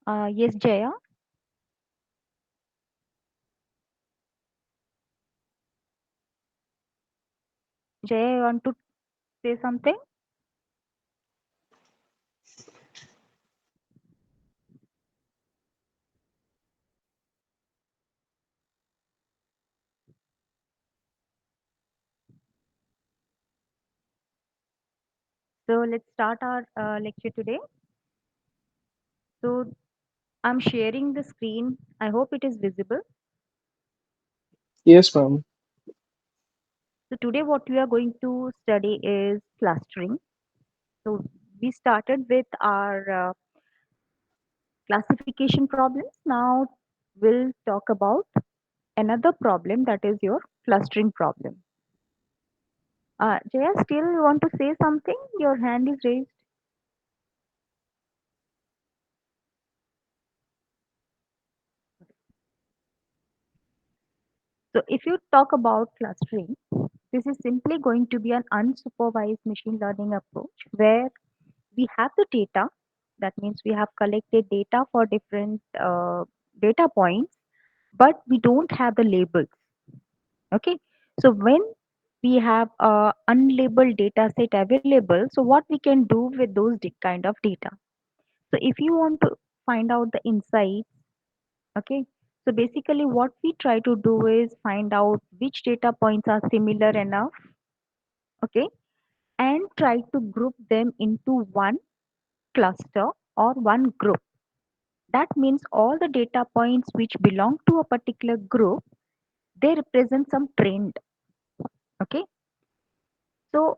Yes, Jaya. Jaya, you want to say something? So let's start our lecture today. So I'm sharing the screen. I hope it is visible. Yes, ma'am. So today what we are going to study is clustering. So we started with our classification problems. Now we'll talk about another problem, that is your clustering problem. Jaya, still you want to say something? Your hand is raised. So if you talk about clustering, this is simply going to be an unsupervised machine learning approach where we have the data. That means we have collected data for different data points, but we don't have the labels. Okay. So when we have a unlabeled data set available, so what we can do with those kind of data? So if you want to find out the insights, okay. So basically what we try to do is find out which data points are similar enough, okay, and try to group them into one cluster or one group. That means all the data points which belong to a particular group, they represent some trend. Okay. So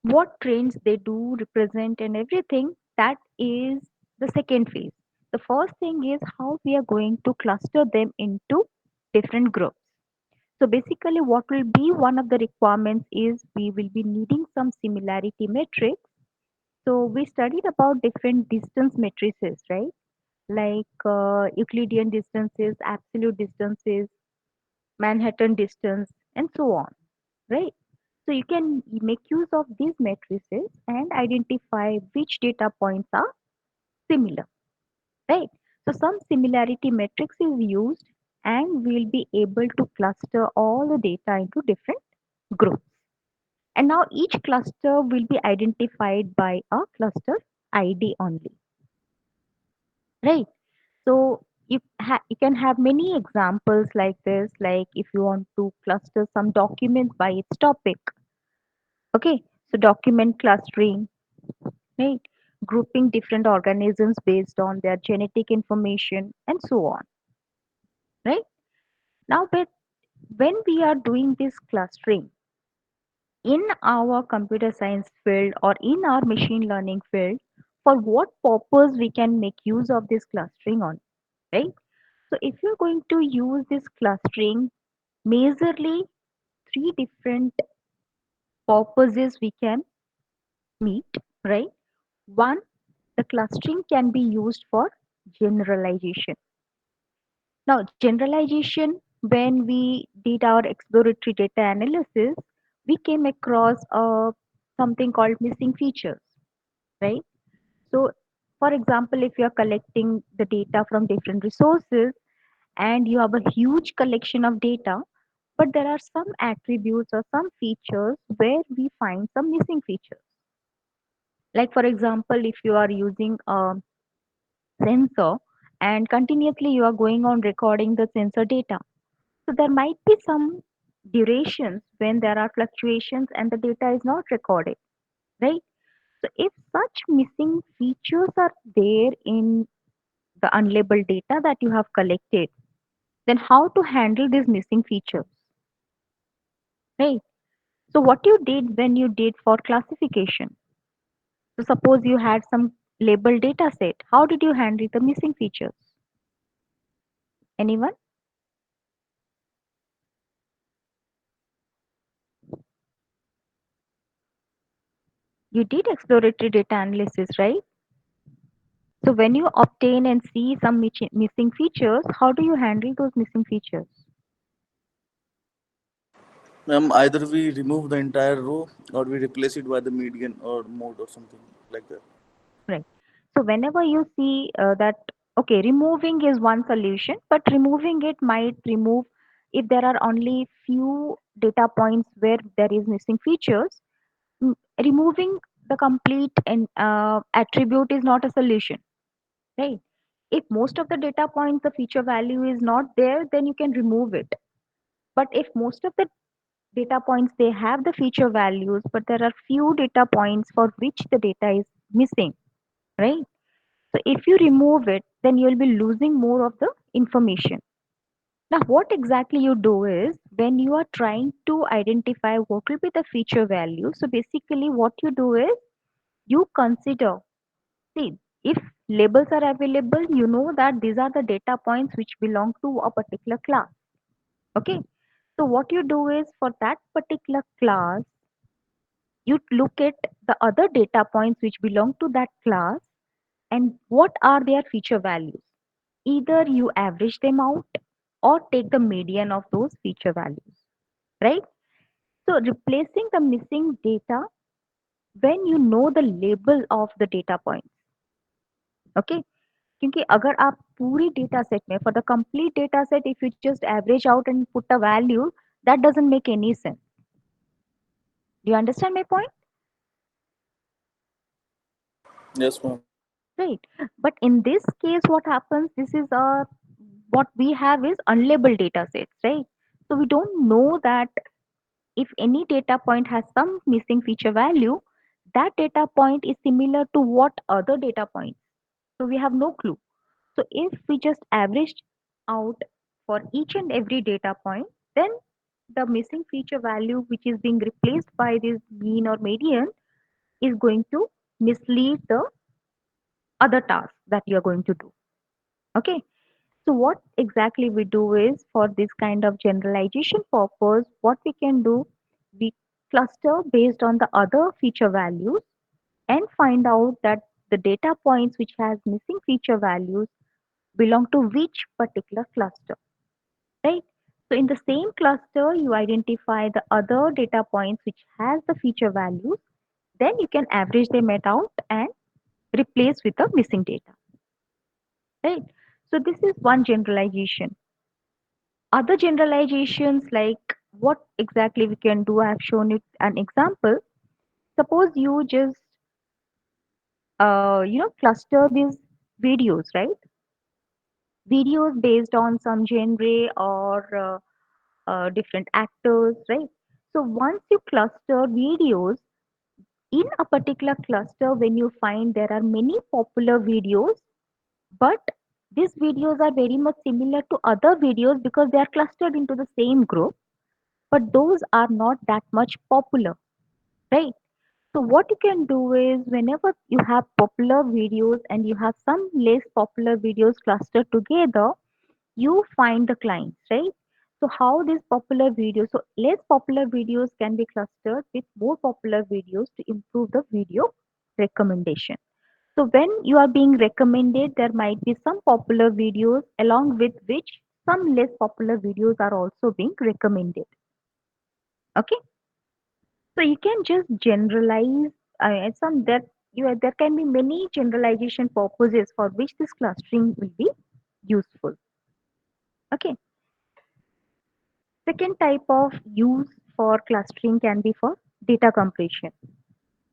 what trends they do represent and everything, that is the second phase. The first thing is how we are going to cluster them into different groups. So basically what will be one of the requirements is we will be needing some similarity metrics. So we studied about different distance matrices, right? Like Euclidean distances, absolute distances, Manhattan distance, and so on, right? So you can make use of these matrices and identify which data points are similar, right? So some similarity matrix is used and we'll be able to cluster all the data into different groups. And now each cluster will be identified by a cluster ID only, right? So you can have many examples like this, like if you want to cluster some documents by its topic, okay? So document clustering, right? Grouping different organisms based on their genetic information and so on, right? Now, but when we are doing this clustering in our computer science field or in our machine learning field, for what purpose we can make use of this clustering on, right? So if you're going to use this clustering, majorly three different purposes we can meet, right? One, the clustering can be used for generalization. Now, generalization, when we did our exploratory data analysis, we came across something called missing features, right? So, for example, if you're collecting the data from different resources and you have a huge collection of data, but there are some attributes or some features where we find some missing features. Like, for example, if you are using a sensor and continuously you are going on recording the sensor data, so there might be some durations when there are fluctuations and the data is not recorded, right? So if such missing features are there in the unlabeled data that you have collected, then how to handle these missing features, right? So what you did when you did for classification. So suppose you had some labeled data set. How did you handle the missing features? Anyone? You did exploratory data analysis, right? So when you obtain and see some missing features, how do you handle those missing features? Either we remove the entire row or we replace it by the median or mode or something like that. Right. So whenever you see that Okay, removing is one solution, but removing it might remove if there are only few data points where there is missing features. mm, Removing the complete and attribute is not a solution, right? If most of the data points the feature value is not there, then you can remove it. But if most of the data points they have the feature values, but there are few data points for which the data is missing, right? So if you remove it, then you'll be losing more of the information. Now, what exactly you do is when you are trying to identify what will be the feature value, so basically what you do is you consider, see, if labels are available, you know that these are the data points which belong to a particular class. Okay. So what you do is for that particular class, you look at the other data points which belong to that class and what are their feature values. Either you average them out or take the median of those feature values, right? So replacing the missing data when you know the label of the data points. Okay, क्योंकि अगर आप पूरी data set में for the complete data set if you just average out and put a value, that doesn't make any sense. Do you understand my point? Yes, ma'am. Right. But in this case, what happens? This is a what we have is unlabeled data sets, right? So we don't know that if any data point has some missing feature value, that data point is similar to what other data points. So we have no clue. So if we just averaged out for each and every data point, then the missing feature value which is being replaced by this mean or median is going to mislead the other task that you are going to do. Okay. So what exactly we do is for this kind of generalization purpose, what we can do, we cluster based on the other feature values and find out that the data points which has missing feature values belong to which particular cluster, right? So in the same cluster, you identify the other data points which has the feature values, then you can average them out and replace with the missing data, right? So this is one generalization. Other generalizations like what exactly we can do, I have shown you an example. Suppose you just cluster these videos, right? Videos based on some genre or different actors, right? So once you cluster videos in a particular cluster, when you find there are many popular videos, but these videos are very much similar to other videos because they are clustered into the same group, but those are not that much popular, right? So what you can do is whenever you have popular videos and you have some less popular videos clustered together, you find the clients, right? So how these popular videos, so less popular videos can be clustered with more popular videos to improve the video recommendation. So when you are being recommended, there might be some popular videos along with which some less popular videos are also being recommended. Okay, so you can just generalize some that there can be many generalization purposes for which this clustering will be useful. Okay. Second type of use for clustering can be for data compression.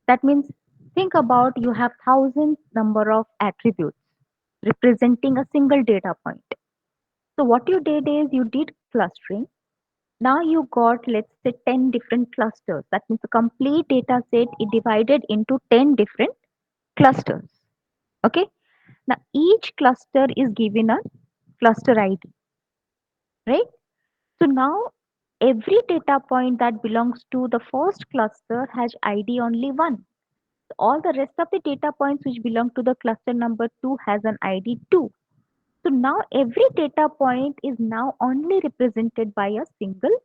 That means think about you have thousands number of attributes representing a single data point. So what you did is you did clustering. Now you got let's say 10 different clusters. That means the complete data set is divided into 10 different clusters. Okay. Now each cluster is given a cluster ID, right? So now every data point that belongs to the first cluster has ID only one. All the rest of the data points which belong to the cluster number 2 has an ID 2. So now every data point is now only represented by a single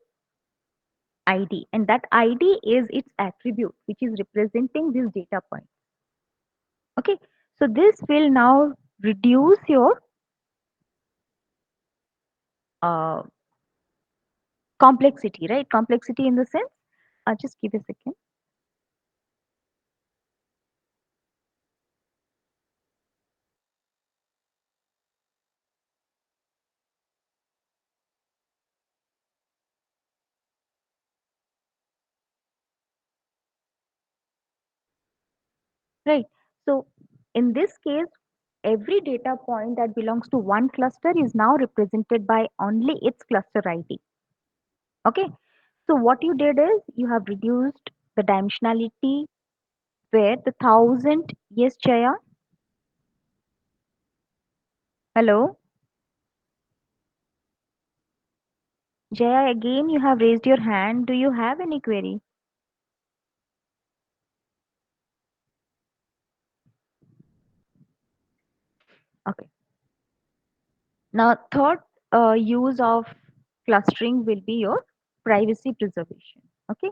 ID, and that ID is its attribute which is representing this data point. Okay, so this will now reduce your uh, complexity, right? Complexity in the sense, just give a second. right? So in this case, every data point that belongs to one cluster is now represented by only its cluster ID. Okay. So what you did is you have reduced the dimensionality where the thousand, yes, Jaya, hello, Jaya, again you have raised your hand. Do you have any query? Okay. Now, third use of clustering will be your privacy preservation. Okay.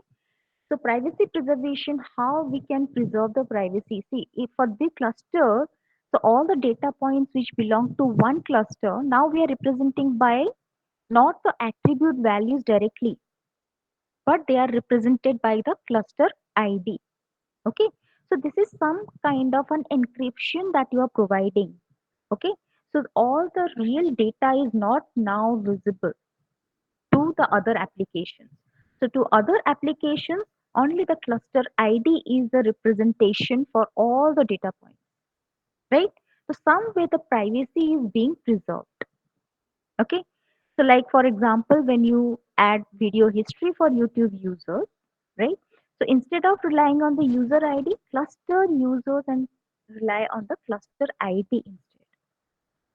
So privacy preservation, how we can preserve the privacy? See, if for the cluster, so all the data points which belong to one cluster, now we are representing by not the attribute values directly, but they are represented by the cluster ID. Okay. So this is some kind of an encryption that you are providing. Okay. So all the real data is not now visible to the other applications. So to other applications, only the cluster ID is the representation for all the data points, right? So some way the privacy is being preserved. Okay. So like for example, when you add video history for YouTube users, right? So instead of relying on the user ID, cluster users and rely on the cluster ID instead.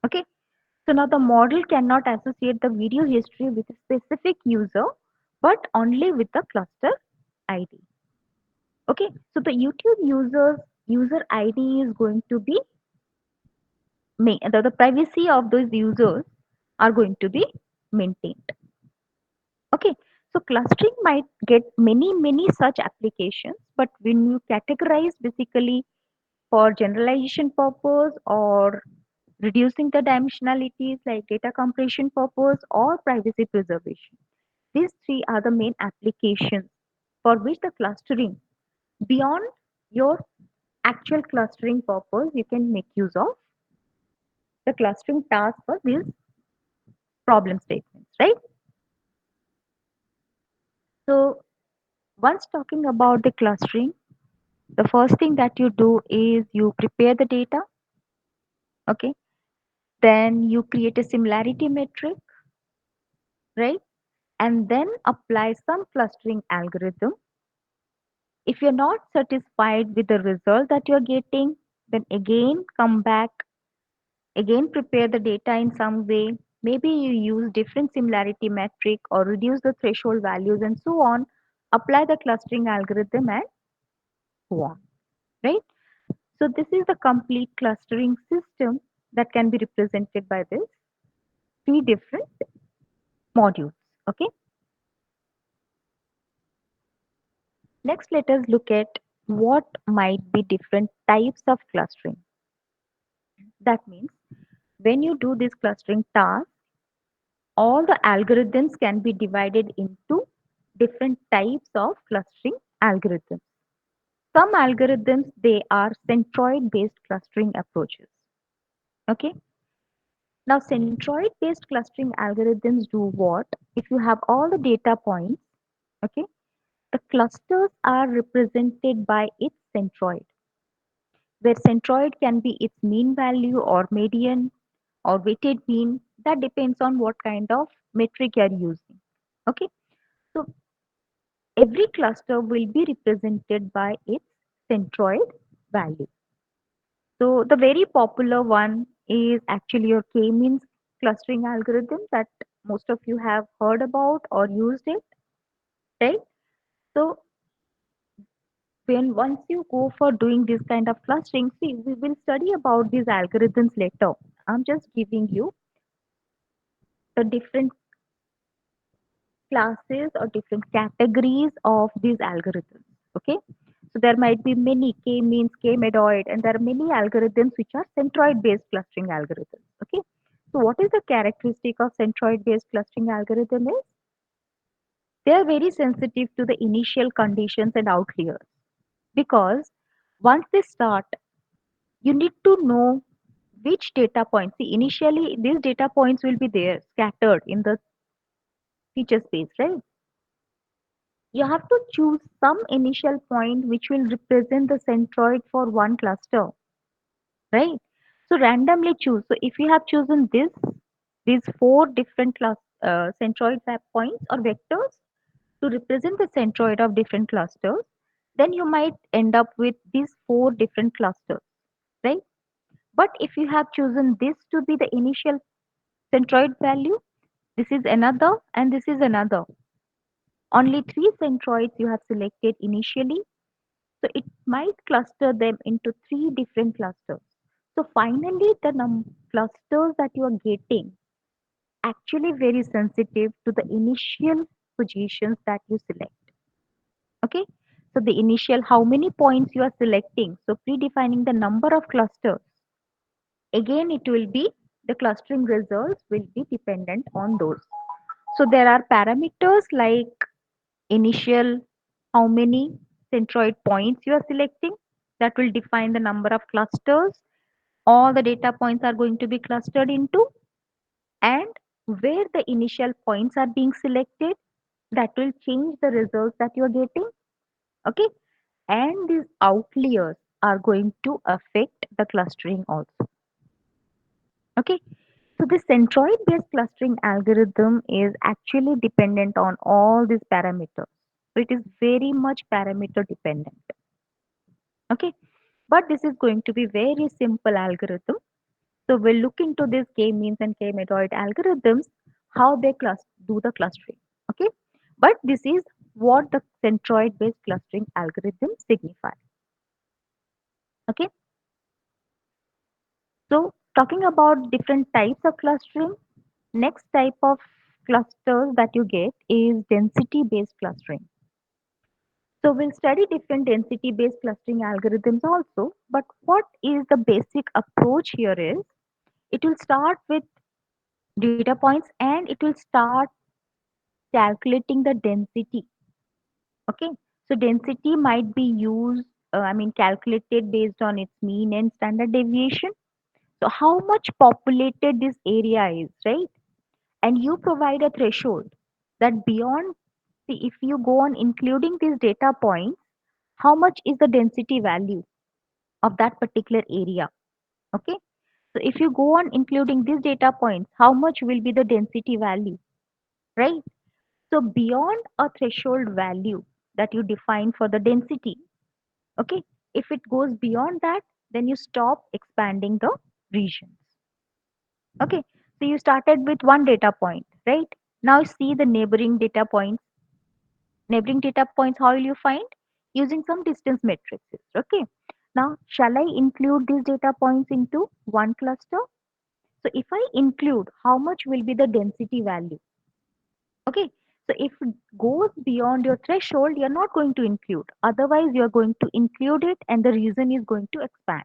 Okay. So now the model cannot associate the video history with a specific user, but only with the cluster ID. Okay, so the YouTube users user ID is going to be the privacy of those users are going to be maintained. Okay, so clustering might get many such applications, but when you categorize basically for generalization purpose or reducing the dimensionalities like data compression purpose or privacy preservation. These three are the main applications for which the clustering beyond your actual clustering purpose, you can make use of the clustering task for these problem statements, right? So once talking about the clustering, the first thing that you do is you prepare the data, okay? Then you create a similarity metric, right? And then apply some clustering algorithm. If you're not satisfied with the result that you're getting, then again come back, again prepare the data in some way. Maybe you use different similarity metric or reduce the threshold values and so on. Apply the clustering algorithm and so on, right? So this is the complete clustering system that can be represented by this three different modules. Okay. Next, let us look at what might be different types of clustering. That means when you do this clustering task, all the algorithms can be divided into different types of clustering algorithms. Some algorithms, they are centroid based clustering approaches. Okay. Now, centroid based clustering algorithms do what? If you have all the data points, okay, the clusters are represented by its centroid, where centroid can be its mean value or median or weighted mean. That depends on what kind of metric you are using. Okay. So every cluster will be represented by its centroid value. So the very popular one is actually your k-means clustering algorithm that most of you have heard about or used it, right? So when once you go for doing this kind of clustering, see, we will study about these algorithms later. I'm just giving you the different classes or different categories of these algorithms. Okay. So there might be many k-means, k-medoid, and there are many algorithms which are centroid-based clustering algorithms. Okay. So what is the characteristic of centroid-based clustering algorithm is they are very sensitive to the initial conditions and outliers because once they start, you need to know which data points. See, initially these data points will be there scattered in the feature space, right? You have to choose some initial point which will represent the centroid for one cluster, right? So randomly choose. So if you have chosen these four different centroid points or vectors to represent the centroid of different clusters, then you might end up with these four different clusters, right? But if you have chosen this to be the initial centroid value, this is another and this is another. Only three centroids you have selected initially, so it might cluster them into three different clusters. So finally, the clusters that you are getting actually very sensitive to the initial positions that you select. Okay. So the initial how many points you are selecting. So predefining the number of clusters. Again, it will be the clustering results will be dependent on those. So there are parameters like initial how many centroid points you are selecting that will define the number of clusters all the data points are going to be clustered into, and where the initial points are being selected that will change the results that you are getting. Okay, and these outliers are going to affect the clustering also. Okay, so the centroid based clustering algorithm is actually dependent on all these parameters. So it is very much parameter dependent. Okay, but this is going to be very simple algorithm. So we'll look into this k-means and k-metroid algorithms, how they do the clustering. Okay, but this is what the centroid based clustering algorithm signify. Okay, so talking about different types of clustering, next type of clusters that you get is density based clustering. So we'll study different density based clustering algorithms also, but what is the basic approach here is it will start with data points and it will start calculating the density. Okay, so density might be used, calculated based on its mean and standard deviation. So how much populated this area is, right? And you provide a threshold that beyond, see, if you go on including these data points, how much is the density value of that particular area? Okay, so if you go on including these data points, how much will be the density value, right? So beyond a threshold value that you define for the density, okay, if it goes beyond that, then you stop expanding the regions. Okay, so you started with one data point, right? Now see the neighboring data points. Neighboring data points, how will you find? Using some distance matrices. Okay, now shall I include these data points into one cluster? So if I include, how much will be the density value? Okay, so if it goes beyond your threshold, you're not going to include. Otherwise, you're going to include it and the region is going to expand.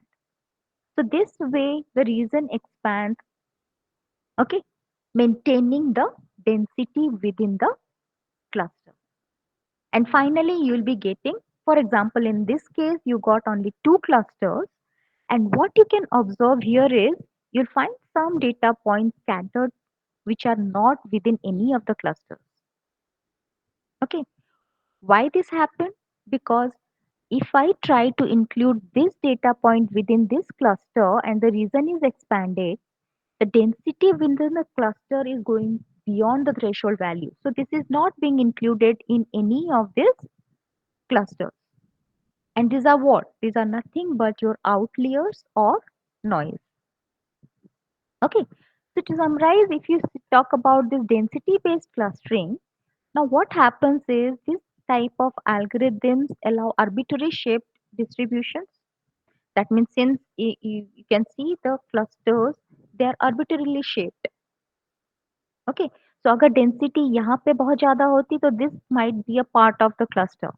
So this way, the region expands, okay, maintaining the density within the cluster. And finally, you'll be getting, for example, in this case, you got only two clusters. And what you can observe here is you'll find some data points scattered which are not within any of the clusters. Okay, why this happened? Because if I try to include this data point within this cluster and the region is expanded, the density within the cluster is going beyond the threshold value. So this is not being included in any of these clusters. And these are what? These are nothing but your outliers or noise. Okay. So to summarize, if you talk about this density based clustering, now what happens is this type of algorithms allow arbitrary shaped distributions. That means since you can see the clusters, they are arbitrarily shaped. Okay. So अगर density यहाँ पे बहुत ज़्यादा होती तो this might be a part of the cluster.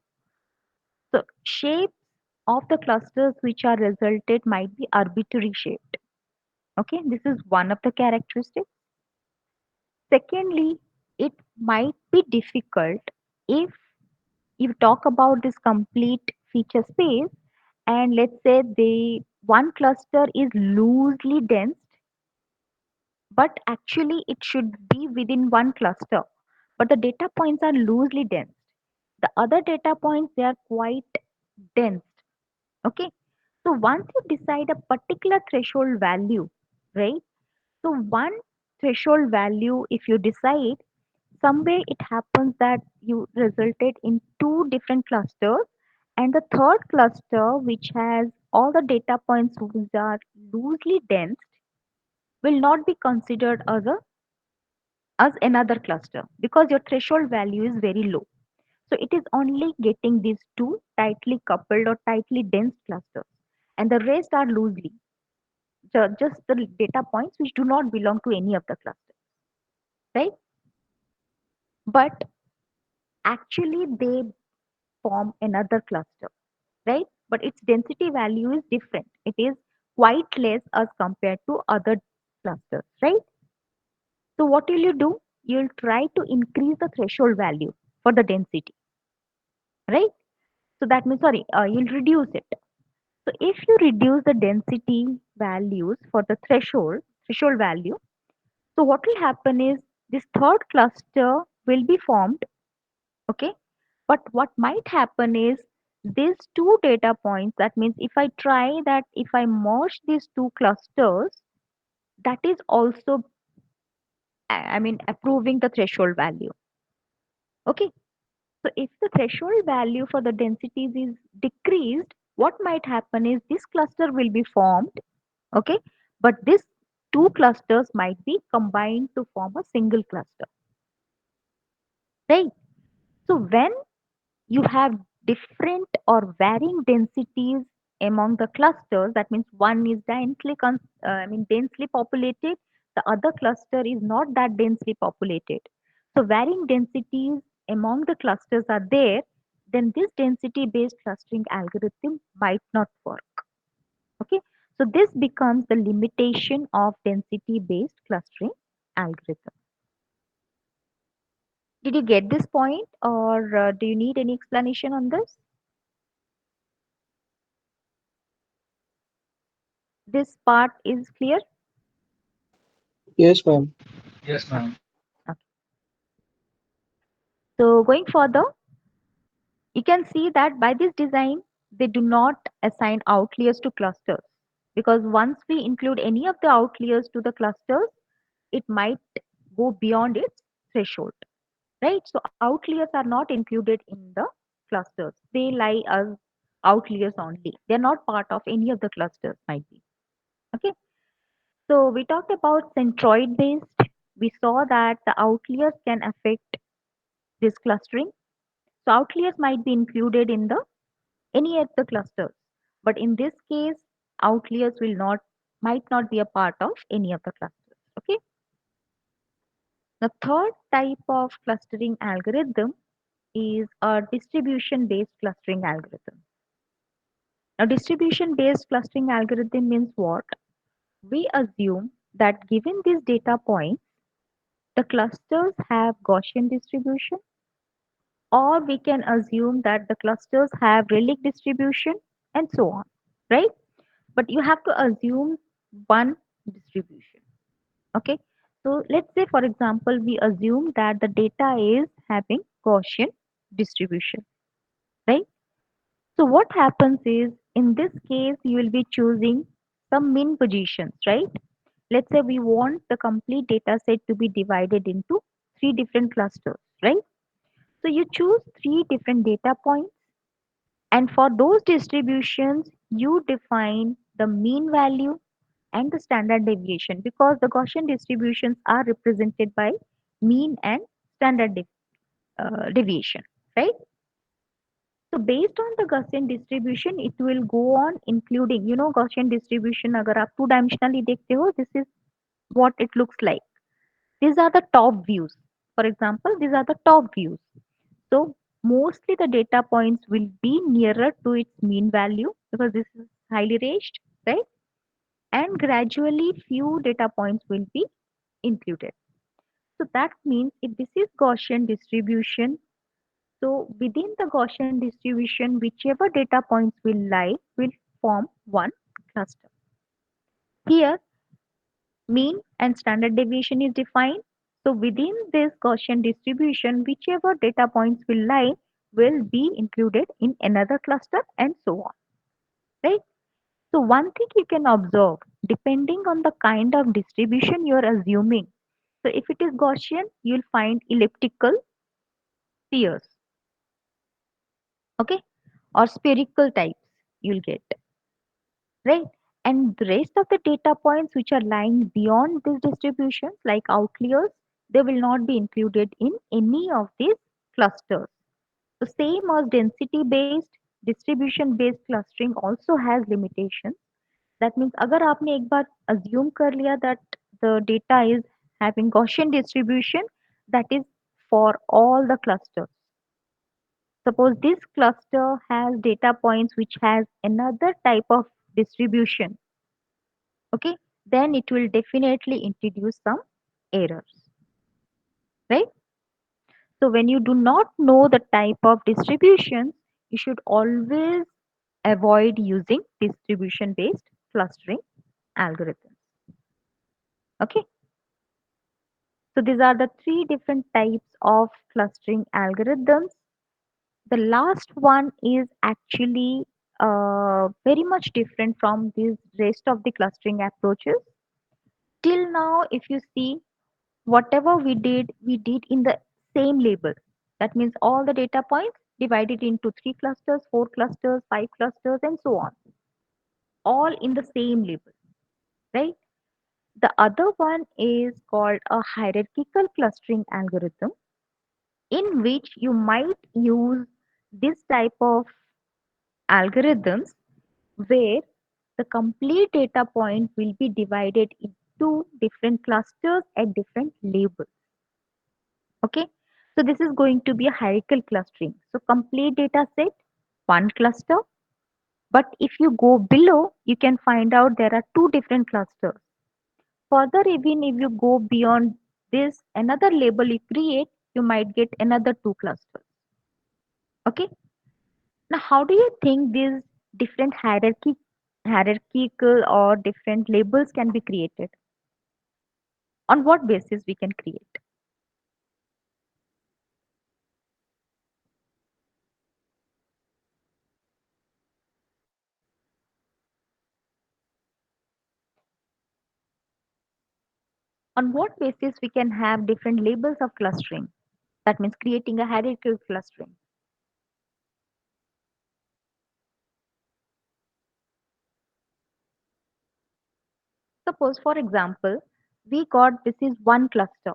So shapes of the clusters which are resulted might be arbitrary shaped. Okay, this is one of the characteristics. Secondly, it might be difficult if you talk about this complete feature space and let's say the one cluster is loosely dense, but actually it should be within one cluster, but the data points are loosely dense. The other data points, they are quite dense. Okay. So once you decide a particular threshold value, right? So one threshold value, if you decide, somewhere it happens that you resulted in two different clusters, and the third cluster, which has all the data points which are loosely dense, will not be considered as another cluster because your threshold value is very low. So it is only getting these two tightly coupled or tightly dense clusters, and the rest are loosely just the data points which do not belong to any of the clusters, right? But actually they form another cluster, right? But its density value is different. It is quite less as compared to other clusters, right? So what will you do? You'll try to increase the threshold value for the density, right? So that means, sorry, you'll reduce it. So if you reduce the density values for the threshold value, so what will happen is this third cluster will be formed, okay? But what might happen is these two data points, that means if I try that, if I merge these two clusters, that is also, I mean, approving the threshold value. Okay. So if the threshold value for the densities is decreased, what might happen is this cluster will be formed, okay? But this two clusters might be combined to form a single cluster, right? So when you have different or varying densities among the clusters, that means one is densely populated, the other cluster is not that densely populated. So varying densities among the clusters are there, then this density based clustering algorithm might not work. Okay, so this becomes the limitation of density based clustering algorithm. Did you get this point, or do you need any explanation on this? This part is clear? Yes, ma'am. Yes, ma'am. Okay. So going further, you can see that by this design, they do not assign outliers to clusters, because once we include any of the outliers to the clusters, it might go beyond its threshold, right? So outliers are not included in the clusters. They lie as outliers only. They're not part of any of the clusters, might be. Okay. So we talked about centroid based. We saw that the outliers can affect this clustering. So outliers might be included in the any of the clusters, but in this case, outliers will not might not be a part of any of the clusters. Okay. The third type of clustering algorithm is a distribution based clustering algorithm. Now, distribution based clustering algorithm means what? We assume that given these data points, the clusters have Gaussian distribution, or we can assume that the clusters have Rayleigh distribution, and so on, right? But you have to assume one distribution. Okay. So let's say, for example, we assume that the data is having Gaussian distribution, right? So what happens is, in this case, you will be choosing some min positions, right? Let's say we want the complete data set to be divided into three different clusters, right? So you choose three different data points, and for those distributions, you define the mean value and the standard deviation, because the Gaussian distributions are represented by mean and deviation, right? So based on the Gaussian distribution, it will go on including, Gaussian distribution अगर आप two dimensionally देखते हो, this is what it looks like. These are the top views. For example, these are the top views. So mostly the data points will be nearer to its mean value because this is highly ranged, right? And gradually few data points will be included. So that means if this is Gaussian distribution, so within the Gaussian distribution, whichever data points will lie will form one cluster. Here, mean and standard deviation is defined. So within this Gaussian distribution, whichever data points will lie will be included in another cluster and so on, right? So one thing you can observe, depending on the kind of distribution you're assuming. So if it is Gaussian, you'll find elliptical spheres, okay, or spherical types you'll get, right? And the rest of the data points which are lying beyond this distribution, like outliers, they will not be included in any of these clusters. So same as density based, distribution based clustering also has limitations. That means अगर आपने एक बार assume कर लिया that the data is having Gaussian distribution, that is for all the clusters. Suppose this cluster has data points which has another type of distribution, okay, then it will definitely introduce some errors, right? So when you do not know the type of distributions, you should always avoid using distribution based clustering algorithms. Okay, so these are the three different types of clustering algorithms. The last one is actually very much different from these rest of the clustering approaches. Till now, if you see, whatever we did in the same label. That means all the data points divided into three clusters, four clusters, five clusters, and so on, all in the same label, right? The other one is called a hierarchical clustering algorithm, in which you might use this type of algorithms where the complete data point will be divided into different clusters at different labels. Okay, so this is going to be a hierarchical clustering. So complete data set, one cluster. But if you go below, you can find out there are two different clusters. Further, even if you go beyond this, another label you create, you might get another two clusters. Okay. Now, how do you think these different hierarchical or different labels can be created? On what basis we can create? On what basis we can have different labels of clustering? That means creating a hierarchical clustering. Suppose, for example, we got this is one cluster.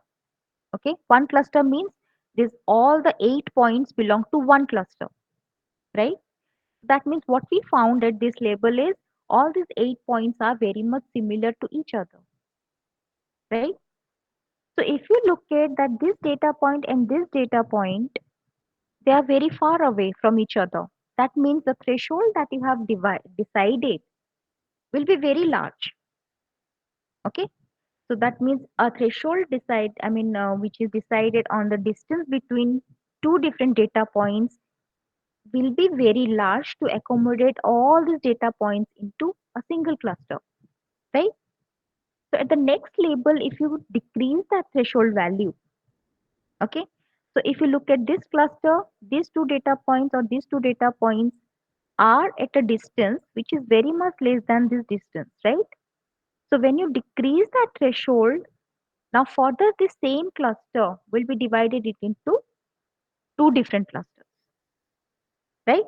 Okay, one cluster means this all the 8 points belong to one cluster, right? That means what we found at this label is all these 8 points are very much similar to each other, right? So if you look at that this data point and this data point, they are very far away from each other. That means the threshold that you have decided will be very large. Okay, so that means a threshold which is decided on the distance between two different data points will be very large to accommodate all these data points into a single cluster, right? So at the next label, if you decrease that threshold value, okay, so if you look at this cluster, these two data points or these two data points are at a distance which is very much less than this distance, right? So when you decrease that threshold, now further the same cluster will be divided it into two different clusters, right?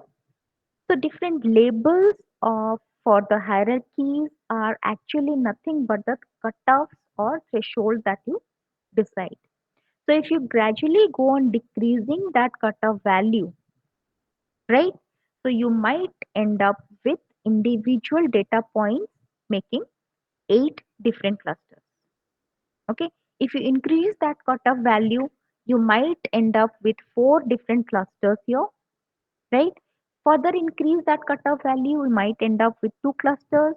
So different labels for the hierarchies are actually nothing but the cutoffs or threshold that you decide. So if you gradually go on decreasing that cutoff value, right? So you might end up with individual data points making 8 different clusters. Okay. If you increase that cutoff value, you might end up with 4 different clusters here, right? Further increase that cutoff value, you might end up with 2 clusters.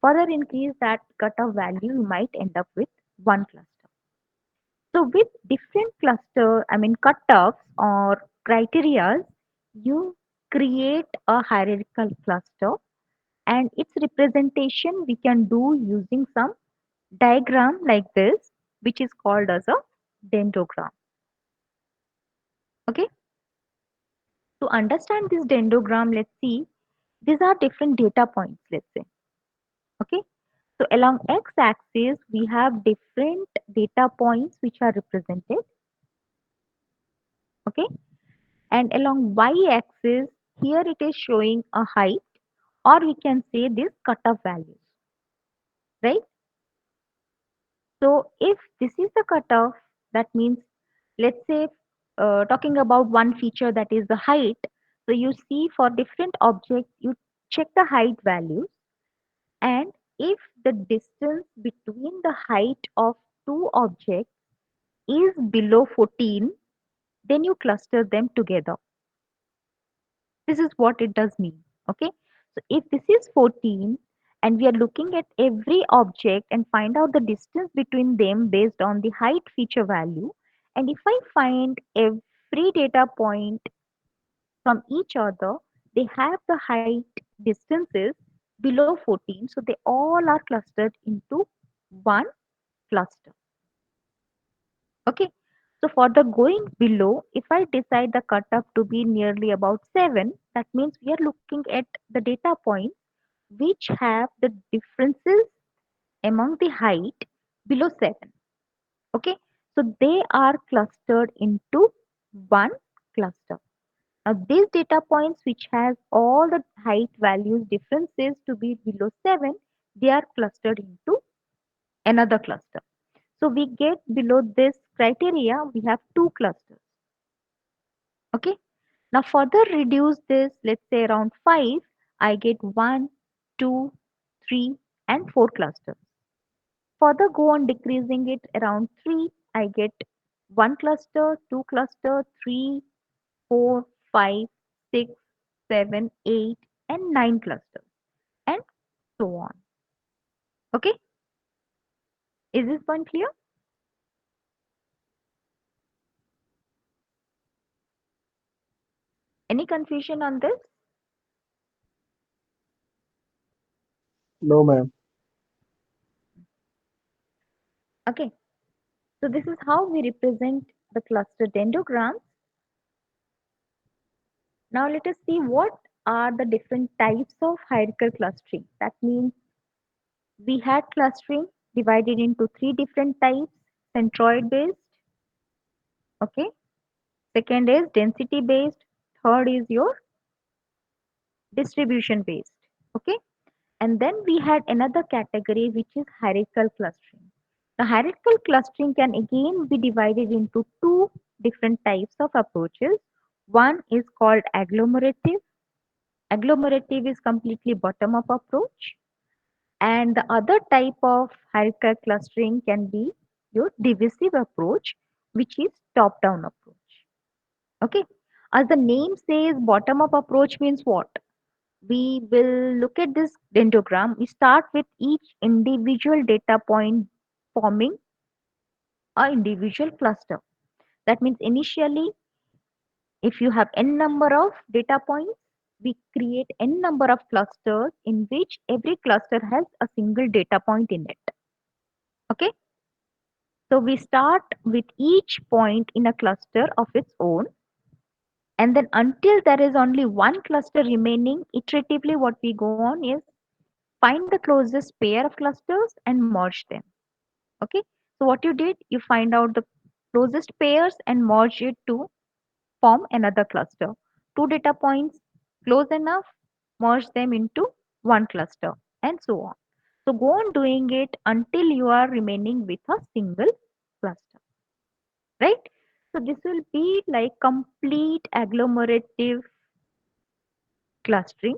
Further increase that cutoff value, you might end up with one cluster. So with different cutoffs or criteria, you create a hierarchical cluster, and its representation we can do using some diagram like this, which is called as a dendrogram. Okay. To understand this dendrogram, let's see, these are different data points, let's say. Okay. So along x-axis, we have different data points which are represented. Okay. And along y-axis, here it is showing a height, or we can say this cutoff values, right? So if this is the cutoff, that means, let's say, talking about one feature, that is the height. So you see for different objects, you check the height values, and if the distance between the height of two objects is below 14, then you cluster them together. This is what it does mean. Okay. So if this is 14 and we are looking at every object and find out the distance between them based on the height feature value, and if I find every data point from each other, they have the height distances below 14. So they all are clustered into one cluster. Okay. So for the going below, if I decide the cutoff to be nearly about 7, that means we are looking at the data points which have the differences among the height below 7. Okay. So they are clustered into one cluster. Now these data points which has all the height values differences to be below 7, they are clustered into another cluster. So we get below this criteria, we have two clusters. Okay. Now further reduce this, let's say around 5, I get 1, 2, 3, and 4 clusters. Further go on decreasing it around 3, I get 1 cluster, 2 cluster, 3, 4, 5, 6, 7, 8, and 9 clusters, and so on. Okay. Is this point clear? Any confusion on this? No, ma'am. Okay. So this is how we represent the cluster dendrograms. Now let us see what are the different types of hierarchical clustering. That means we had clustering divided into three different types: centroid based, okay, second is density based, third is your distribution based, okay, and then we had another category which is hierarchical clustering. The hierarchical clustering can again be divided into two different types of approaches. One is called agglomerative. Agglomerative is completely bottom up approach, and the other type of hierarchical clustering can be your divisive approach, which is top down approach. Okay. As the name says, bottom up approach means what? We will look at this dendrogram. We start with each individual data point forming a individual cluster. That means initially, if you have n number of data points, we create n number of clusters in which every cluster has a single data point in it. Okay. So we start with each point in a cluster of its own, and then until there is only one cluster remaining, iteratively what we go on is find the closest pair of clusters and merge them. Okay. So what you did, you find out the closest pairs and merge it to form another cluster. Two data points close enough, merge them into one cluster, and so on. So go on doing it until you are remaining with a single cluster, right? So this will be like complete agglomerative clustering,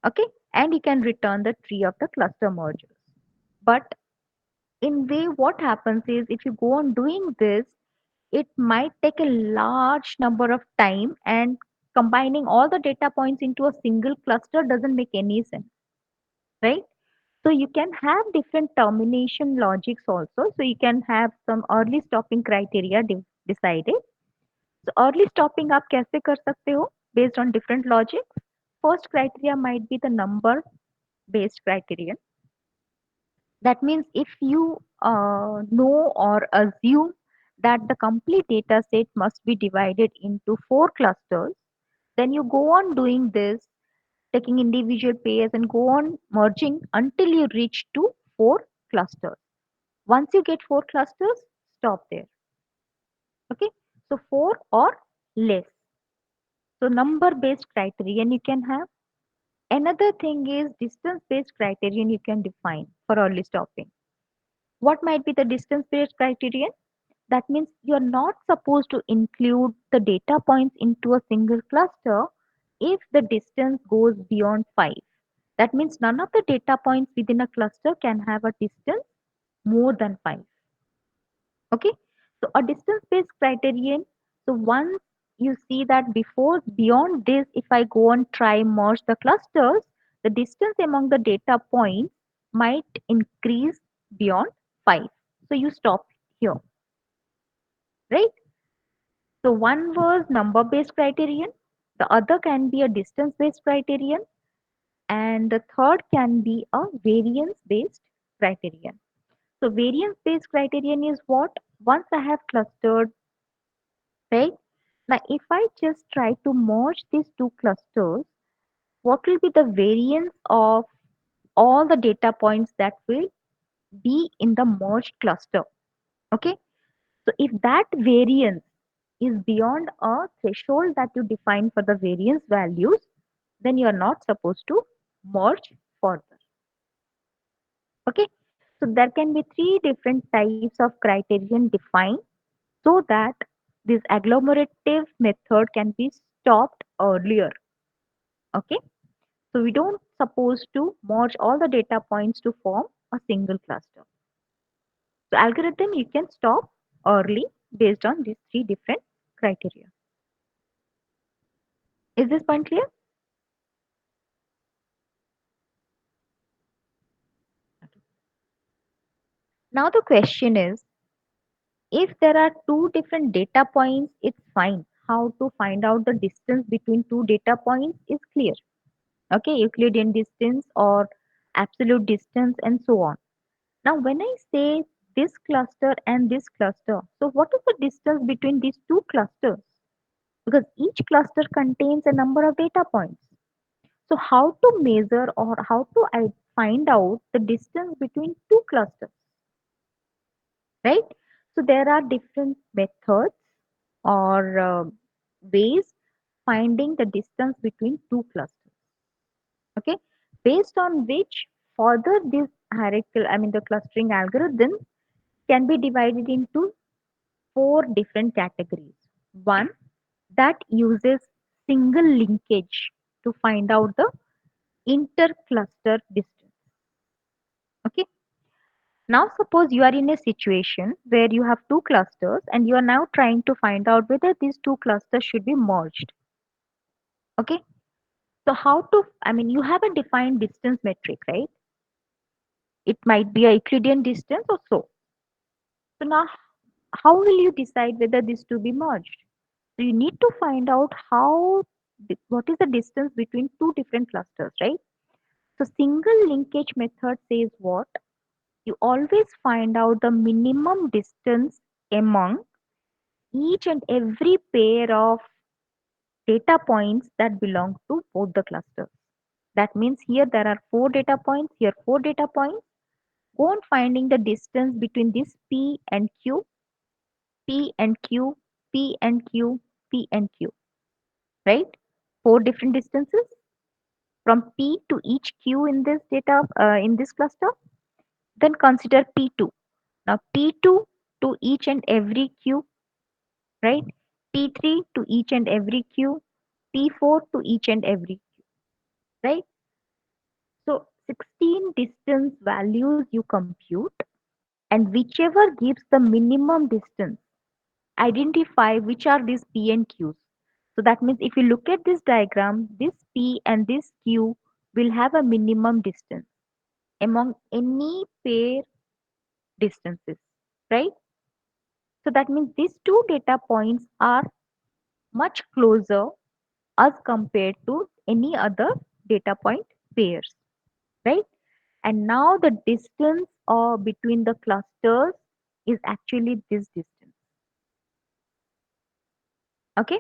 okay? And you can return the tree of the cluster mergers. But in way, what happens is if you go on doing this, it might take a large number of time, and combining all the data points into a single cluster doesn't make any sense, right? So you can have different termination logics also. So you can have some early stopping criteria decided. So early stopping आप कैसे कर सकते हो based on different logics. First criteria might be the number based criterion. That means if you know or assume that the complete data set must be divided into four clusters, Then you go on doing this, taking individual pairs and go on merging until you reach to four clusters. Once you get four clusters, stop there. Okay, so four or less. So number based criterion you can have. Another thing is distance based criterion you can define for early stopping. What might be the distance based criterion? That means you're not supposed to include the data points into a single cluster if the distance goes beyond 5. That means none of the data points within a cluster can have a distance more than 5. Okay, so a distance based criterion. So once you see that before beyond this, if I go and try merge the clusters, the distance among the data points might increase beyond 5. So you stop here, right? So one was number based criterion, the other can be a distance based criterion, and the third can be a variance based criterion. So variance based criterion is what? Once I have clustered, right? Now if I just try to merge these two clusters, what will be the variance of all the data points that will be in the merged cluster? Okay. So if that variance is beyond a threshold that you define for the variance values, then you are not supposed to merge further. Okay. So there can be three different types of criterion defined so that this agglomerative method can be stopped earlier. Okay. So we don't suppose to merge all the data points to form a single cluster. So algorithm you can stop early based on these three different criteria. Is this point clear? Now the question is, if there are two different data points, it's fine. How to find out the distance between two data points is clear. Okay, Euclidean distance or absolute distance and so on. Now when I say this cluster and this cluster, so what is the distance between these two clusters? Because each cluster contains a number of data points. So how to measure or how to find out the distance between two clusters, right? So there are different methods or ways finding the distance between two clusters. Okay, based on which further this hierarchical, I mean the clustering algorithm can be divided into four different categories. One that uses single linkage to find out the intercluster distance. Okay. Now suppose you are in a situation where you have two clusters and you are now trying to find out whether these two clusters should be merged. Okay. So how to, I mean, you have a defined distance metric, right? It might be a Euclidean distance or so. So now how will you decide whether these two be merged? So you need to find out what is the distance between two different clusters, right? So single linkage method says what? You always find out the minimum distance among each and every pair of data points that belong to both the clusters. That means here there are four data points, here four data points. Go on finding the distance between this P and Q, P and Q, P and Q, P and Q, right? Four different distances from P to each Q in this in this cluster. Then consider P2. Now P2 to each and every Q, right? P3 to each and every Q, P4 to each and every Q, right? So 16 distance values you compute, and whichever gives the minimum distance, identify which are these P and Qs. So that means if you look at this diagram, this P and this Q will have a minimum distance among any pair distances, right? So that means these two data points are much closer as compared to any other data point pairs, right? And now the distance between the clusters is actually this distance. Okay.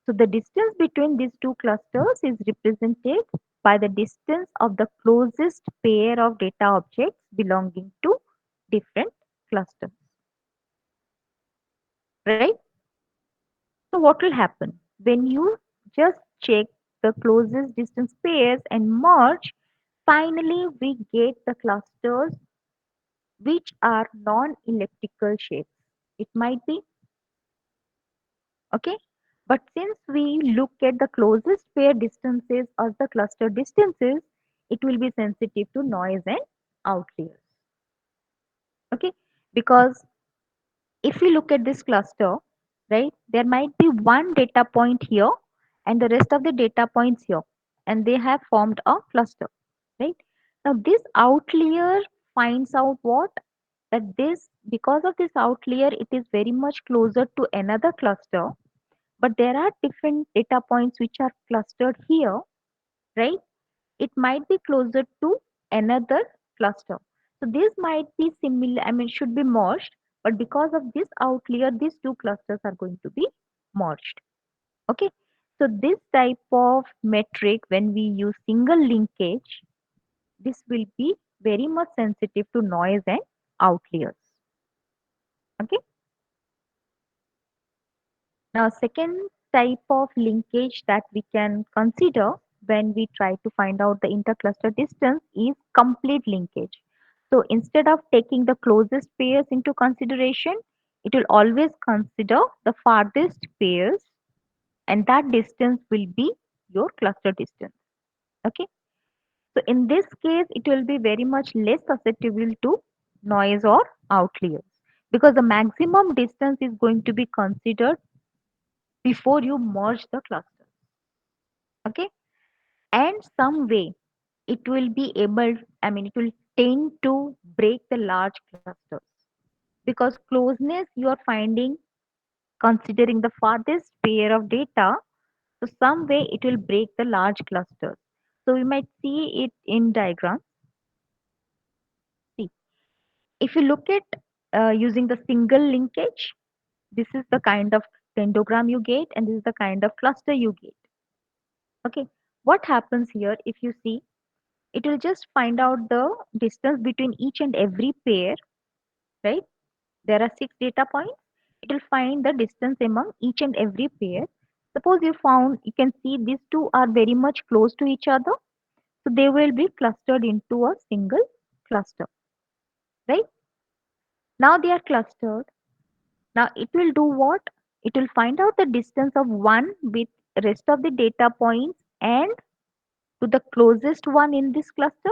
So the distance between these two clusters is represented by the distance of the closest pair of data objects belonging to different clusters, right? So what will happen when you just check the closest distance pairs and merge? Finally, we get the clusters which are non-elliptical shapes. It might be okay, but since we look at the closest pair distances as the cluster distances, it will be sensitive to noise and outliers. Okay, because if we look at this cluster, right, there might be one data point here and the rest of the data points here, and they have formed a cluster, right? Now, this outlier finds out what? That this, because of this outlier, it is very much closer to another cluster, but there are different data points which are clustered here, right? It might be closer to another cluster. So this might be similar, I mean, should be merged, but because of this outlier, these two clusters are going to be merged. Okay. So this type of metric, when we use single linkage, this will be very much sensitive to noise and outliers. Okay. Now, second type of linkage that we can consider when we try to find out the intercluster distance is complete linkage. So instead of taking the closest pairs into consideration, it will always consider the farthest pairs, and that distance will be your cluster distance. Okay. So in this case, it will be very much less susceptible to noise or outliers because the maximum distance is going to be considered before you merge the clusters. Okay, and some way it will be able, I mean, it will tend to break the large clusters because closeness you are finding considering the farthest pair of data, so some way it will break the large clusters. So we might see it in diagram. See, if you look at using the single linkage, this is the kind of dendrogram you get and this is the kind of cluster you get. Okay, what happens here, if you see, it will just find out the distance between each and every pair, right? There are 6 data points. It will find the distance among each and every pair. Suppose you found, you can see these two are very much close to each other. So they will be clustered into a single cluster, right? Now they are clustered. Now it will do what? It will find out the distance of one with rest of the data points and to the closest one in this cluster,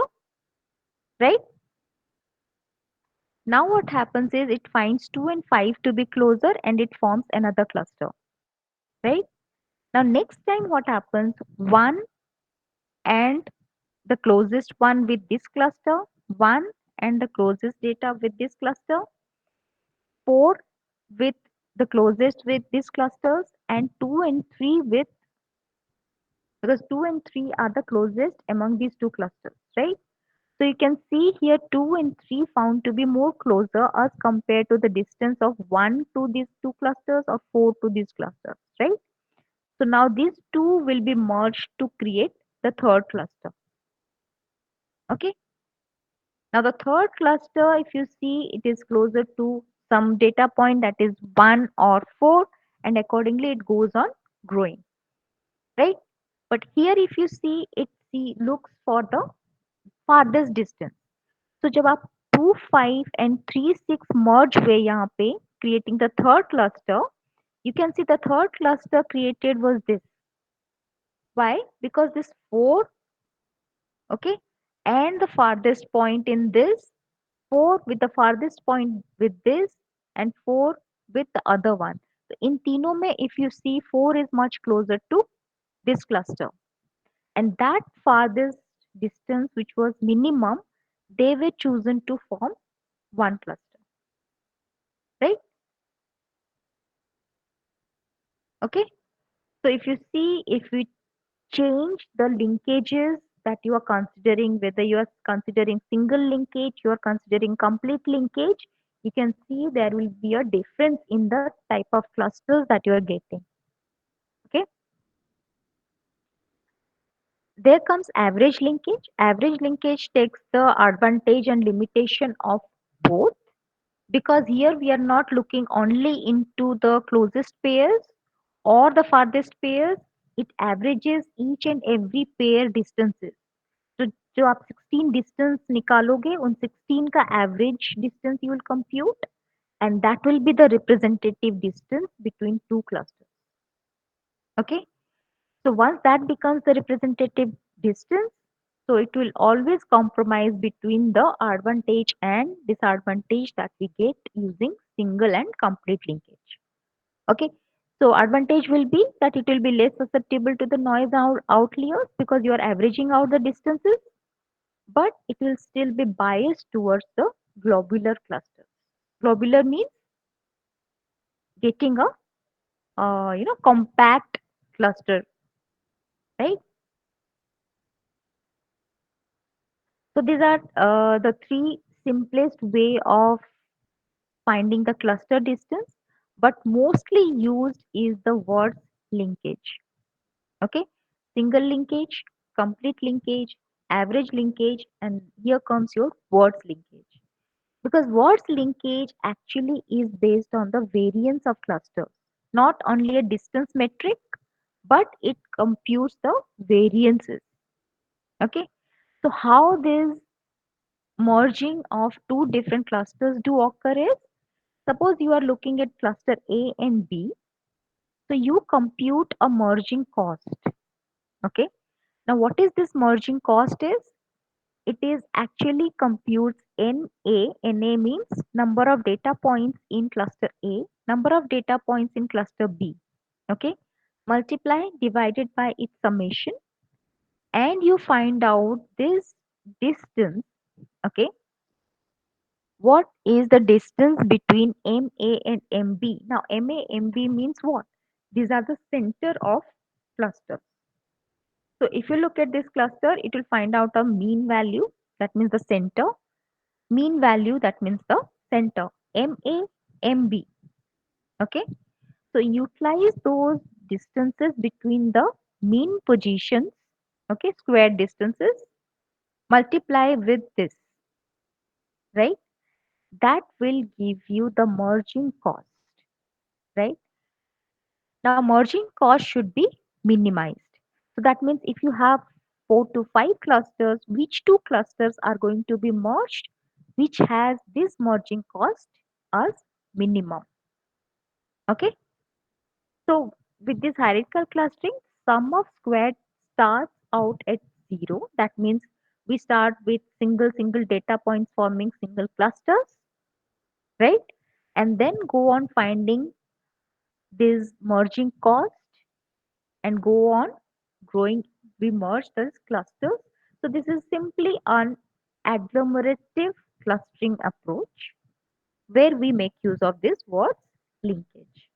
right? Now what happens is it finds 2 and 5 to be closer and it forms another cluster, right? Now next time what happens, 1 and the closest one with this cluster, 1 and the closest data with this cluster, 4 with the closest with these clusters, and 2 and 3 with, because 2 and 3 are the closest among these two clusters, right? So you can see here 2 and 3 found to be more closer as compared to the distance of 1 to these two clusters or 4 to these clusters, right? So now these two will be merged to create the third cluster. Okay. Now the third cluster, if you see, it is closer to some data point that is 1 or 4, and accordingly it goes on growing, right? But here if you see, it see looks for the farthest distance. तो जब आप 2 5 and 3 6 merge हुए यहाँ पे creating the third cluster, you can see the third cluster created was this. Why? Because this 4, okay, and the farthest point in this, 4 with the farthest point with this, and 4 with the other one. So in तीनों में if you see 4 is much closer to this cluster, and that farthest distance which was minimum, they were chosen to form one cluster, right? Okay. So if you see, if we change the linkages that you are considering, whether you are considering single linkage, you are considering complete linkage, you can see there will be a difference in the type of clusters that you are getting. Okay. There comes average linkage. Average linkage takes the advantage and limitation of both, because here we are not looking only into the closest pairs or the farthest pairs. It averages each and every pair distances. तो जो आप 16 distance निकालोगे उन 16 का average distance you will compute, and that will be the representative distance between two clusters. Okay, so once that becomes the representative distance, so it will always compromise between the advantage and disadvantage that we get using single and complete linkage. Okay, so advantage will be that it will be less susceptible to the noise outliers because you are averaging out the distances, but it will still be biased towards the globular cluster. Globular means getting a compact cluster, right? So these are the three simplest way of finding the cluster distance, but mostly used is the word linkage. Okay, single linkage, complete linkage, average linkage, and here comes your words linkage. Because words linkage actually is based on the variance of clusters, not only a distance metric, but it computes the variances. Okay, so how this merging of two different clusters do occur is, suppose you are looking at cluster A and B, so you compute a merging cost. Okay, now what is this merging cost is? It is actually computes NA. NA means number of data points in cluster A, number of data points in cluster B. Okay, multiply divided by its summation, and you find out this distance. Okay, what is the distance between MA and MB? Now, MA, MB means what? These are the center of cluster. So, if you look at this cluster, it will find out a mean value, that means the center. Mean value, that means the center. MA, MB. Okay. So, utilize those distances between the mean positions, okay, square distances, multiply with this, right? That will give you the merging cost, right? Now, merging cost should be minimized. So that means if you have 4 to 5 clusters, which two clusters are going to be merged, which has this merging cost as minimum. Okay. So with this hierarchical clustering, sum of squared starts out at 0. That means we start with single data points forming single clusters, right? And then go on finding this merging cost and go on growing. We merge these clusters. So this is simply an agglomerative clustering approach where we make use of this word linkage,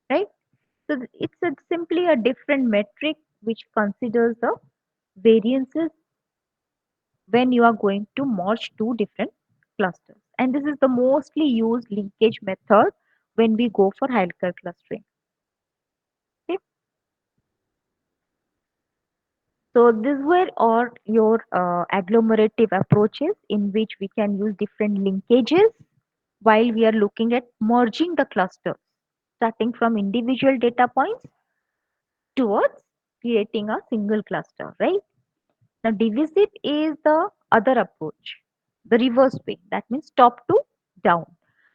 right? So it's simply a different metric which considers the variances when you are going to merge two different clusters. And this is the mostly used linkage method when we go for hierarchical clustering. Okay? So these were all your agglomerative approaches in which we can use different linkages while we are looking at merging the clusters, starting from individual data points towards creating a single cluster, right? Now, divisit is the other approach, the reverse way. That means top to down.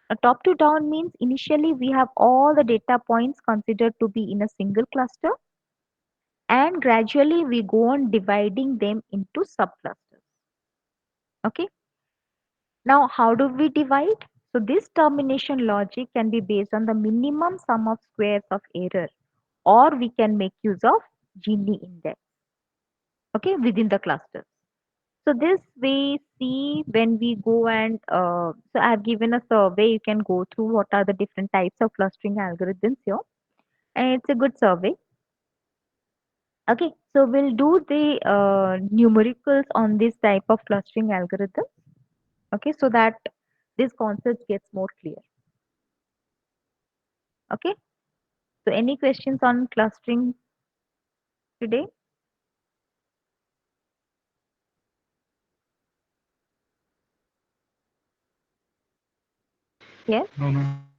Now, top to down means initially we have all the data points considered to be in a single cluster, and gradually we go on dividing them into subclusters. Okay. Now, how do we divide? So, this termination logic can be based on the minimum sum of squares of error, or we can make use of Gini index, okay, within the clusters. So this we see when we go and so I've given a survey. You can go through what are the different types of clustering algorithms here, and it's a good survey. Okay, so we'll do the numericals on this type of clustering algorithm. Okay, so that this concept gets more clear. Okay, so any questions on clustering today? Yes. No, ma'am.